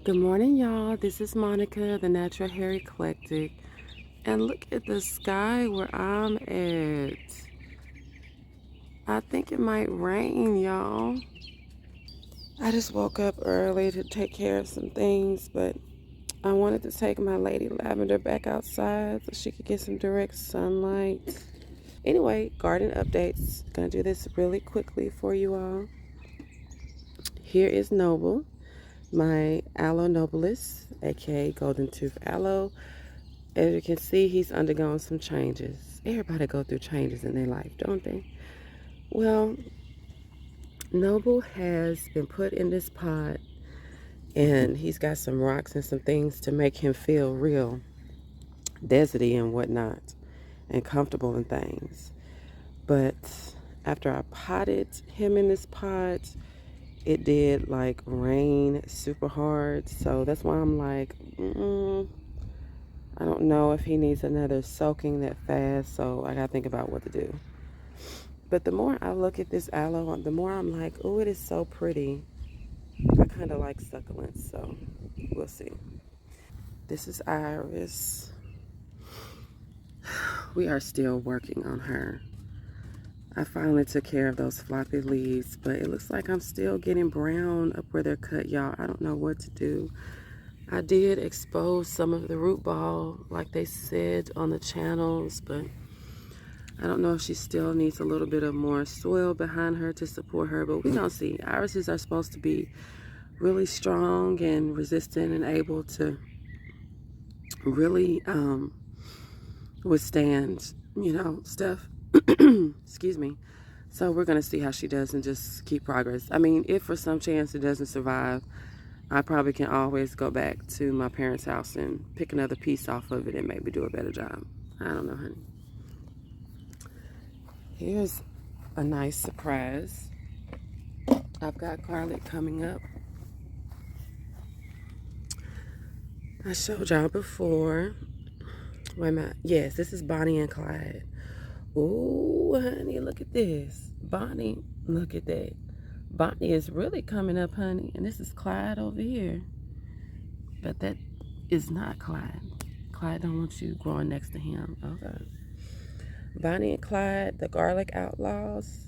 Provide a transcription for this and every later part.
Good morning, y'all. This is Monica, the Natural Hair Eclectic. And look at the sky where I'm at. I think it might rain, y'all. I just woke up early to take care of some things, but I wanted to take my lady Lavender back outside so she could get some direct sunlight. Anyway, garden updates. Gonna do this really quickly for you all. Here is Noble, my Aloe Nobilis, aka Golden Tooth Aloe. As you can see, he's undergone some changes. Everybody go through changes in their life, don't they? Well, Noble has been put in this pot, and he's got some rocks and some things to make him feel real deserty and whatnot, and comfortable and things. But after I potted him in this pot, it did like rain super hard. So that's why I'm like, I don't know if he needs another soaking that fast. So I gotta think about what to do. But the more I look at this aloe, the more I'm like, oh, it is so pretty. I kind of like succulents, so we'll see. This is Iris. We are still working on her. I finally took care of those floppy leaves, but it looks like I'm still getting brown up where they're cut, y'all. I don't know what to do. I did expose some of the root ball, like they said on the channels, but I don't know if she still needs a little bit of more soil behind her to support her, but we're gonna see. Irises are supposed to be really strong and resistant and able to really withstand, stuff. Excuse me. So we're gonna see how she does and just keep progress. I mean, if for some chance it doesn't survive, I probably can always go back to my parents' house and pick another piece off of it and maybe do a better job. I don't know, honey. Here's a nice surprise. I've got garlic coming up. I showed y'all before. Wait a minute. Yes, this is Bonnie and Clyde. Ooh, honey, look at this. Bonnie, look at that. Bonnie is really coming up, honey. And this is Clyde over here. But that is not Clyde. Clyde don't want you growing next to him. Okay. Bonnie and Clyde, the garlic outlaws,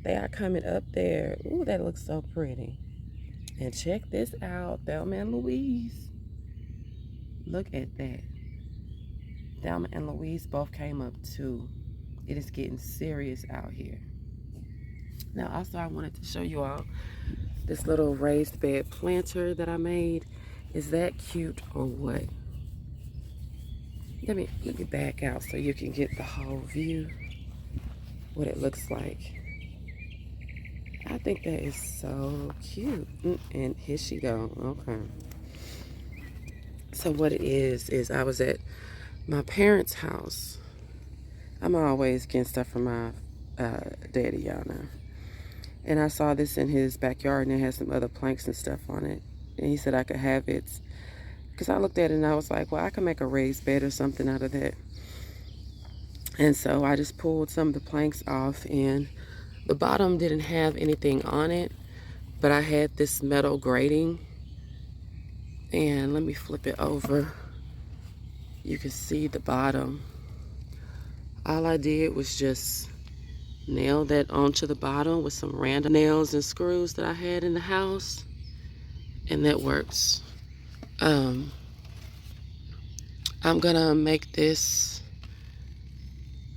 they are coming up there. Ooh, that looks so pretty. And check this out, Thelma and Louise. Look at that. Thelma and Louise both came up too. It is getting serious out here. Now, also, I wanted to show you all this little raised bed planter that I made. Is that cute or what? Let me back out so you can get the whole view, what it looks like. I think that is so cute. And here she go. Okay. So what it is I was at my parents' house. I'm always getting stuff from my daddy, y'all know. And I saw this in his backyard, and it had some other planks and stuff on it. And he said I could have it. Because I looked at it and I was like, well, I can make a raised bed or something out of that. And so I just pulled some of the planks off, and the bottom didn't have anything on it, but I had this metal grating. And let me flip it over. You can see the bottom. All I did was just nail that onto the bottom with some random nails and screws that I had in the house. And that works. I'm gonna make this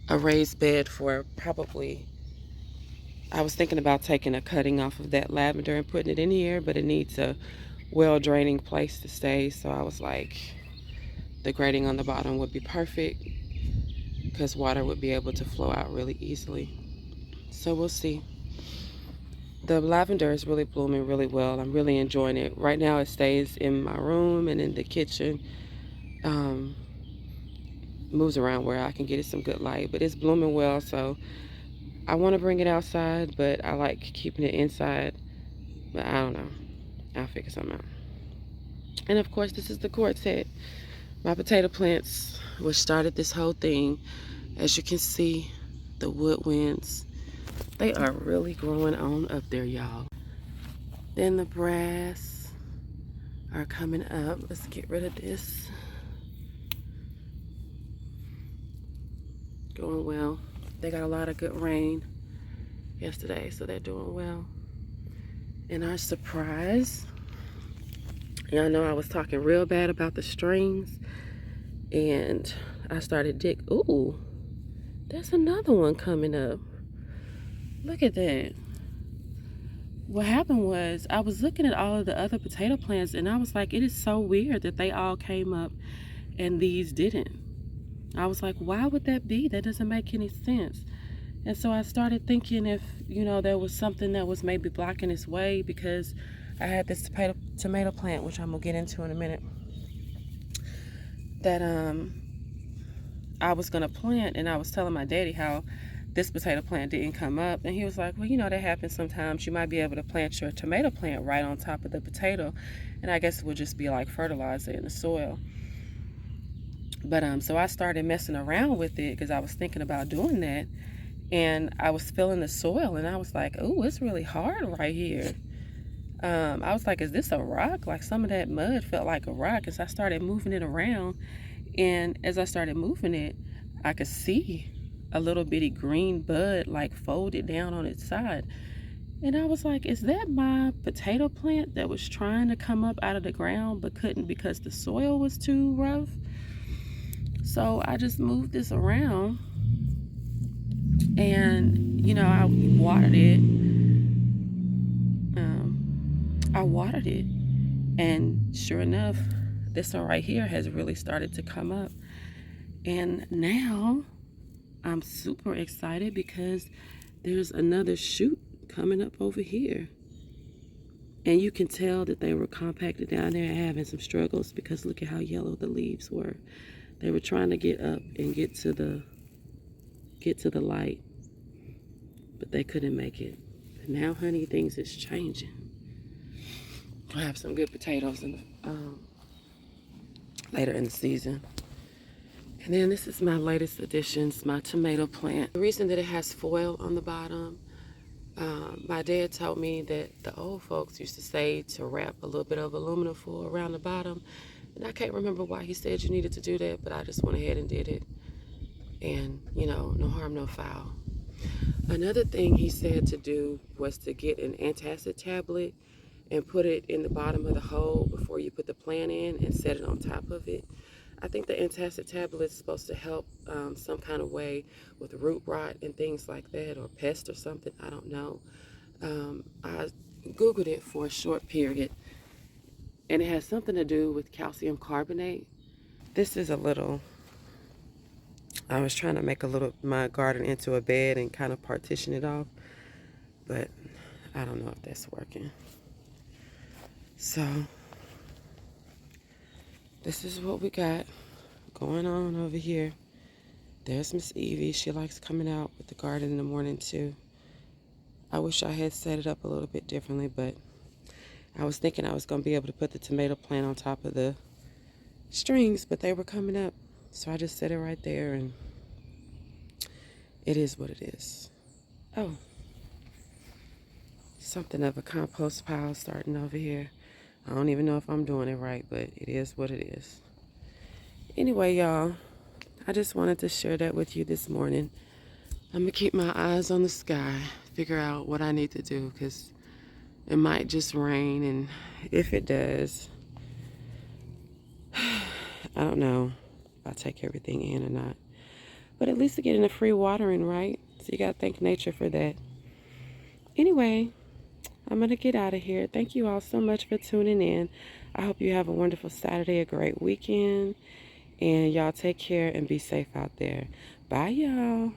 a raised bed for probably, I was thinking about taking a cutting off of that lavender and putting it in here, but it needs a well draining place to stay. So I was like, the grating on the bottom would be perfect because water would be able to flow out really easily. So we'll see. The lavender is really blooming really well. I'm really enjoying it. Right now it stays in my room and in the kitchen. Moves around where I can get it some good light, but it's blooming well, so I want to bring it outside, but I like keeping it inside. But I don't know. I'll figure something out. And of course, this is the quartet. My potato plants, which started this whole thing. As you can see, the woodwinds, they are really growing on up there, y'all. Then the brass are coming up. Let's get rid of this. Going well. They got a lot of good rain yesterday, so they're doing well. And our surprise, y'all know I was talking real bad about the strings, and I started ooh, there's another one coming up. Look at that. What happened was I was looking at all of the other potato plants, and I was like, it is so weird that they all came up and these didn't. I was like, why would that be? That doesn't make any sense. And so I started thinking if, there was something that was maybe blocking its way, because I had this tomato plant, which I'm gonna get into in a minute, that I was gonna plant, and I was telling my daddy how this potato plant didn't come up, and he was like, well, that happens sometimes. You might be able to plant your tomato plant right on top of the potato, and I guess it would just be like fertilizer in the soil. But so I started messing around with it because I was thinking about doing that, and I was feeling the soil, and I was like, oh, it's really hard right here. I was like, is this a rock? Like, some of that mud felt like a rock. As I started moving it around, and as I started moving it, I could see a little bitty green bud like folded down on its side. And I was like, is that my potato plant that was trying to come up out of the ground but couldn't because the soil was too rough? So I just moved this around, and I watered it. And sure enough, this one right here has really started to come up. And now I'm super excited because there's another shoot coming up over here. And you can tell that they were compacted down there and having some struggles, because look at how yellow the leaves were. They were trying to get up and get to the light, but they couldn't make it. But now, honey, things is changing. We'll have some good potatoes later in the season. And then this is my latest additions, my tomato plant. The reason that it has foil on the bottom, my dad told me that the old folks used to say to wrap a little bit of aluminum foil around the bottom. And I can't remember why he said you needed to do that, but I just went ahead and did it. And, no harm, no foul. Another thing he said to do was to get an antacid tablet and put it in the bottom of the hole before you put the plant in, and set it on top of it. I think the antacid tablet is supposed to help some kind of way with root rot and things like that, or pest or something. I don't know. I Googled it for a short period, and it has something to do with calcium carbonate. This is I was trying to make my garden into a bed and kind of partition it off, but I don't know if that's working. So this is what we got going on over here. There's Miss Evie. She likes coming out with the garden in the morning too. I wish I had set it up a little bit differently, but I was thinking I was going to be able to put the tomato plant on top of the strings, but they were coming up. So I just set it right there, and it is what it is. Oh, something of a compost pile starting over here. I don't even know if I'm doing it right, but it is what it is. Anyway, y'all, I just wanted to share that with you this morning. I'm going to keep my eyes on the sky, figure out what I need to do, because it might just rain, and if it does, I don't know if I take everything in or not. But at least to get in a free watering, right? So you got to thank nature for that. Anyway, I'm going to get out of here. Thank you all so much for tuning in. I hope you have a wonderful Saturday, a great weekend. And y'all take care and be safe out there. Bye, y'all.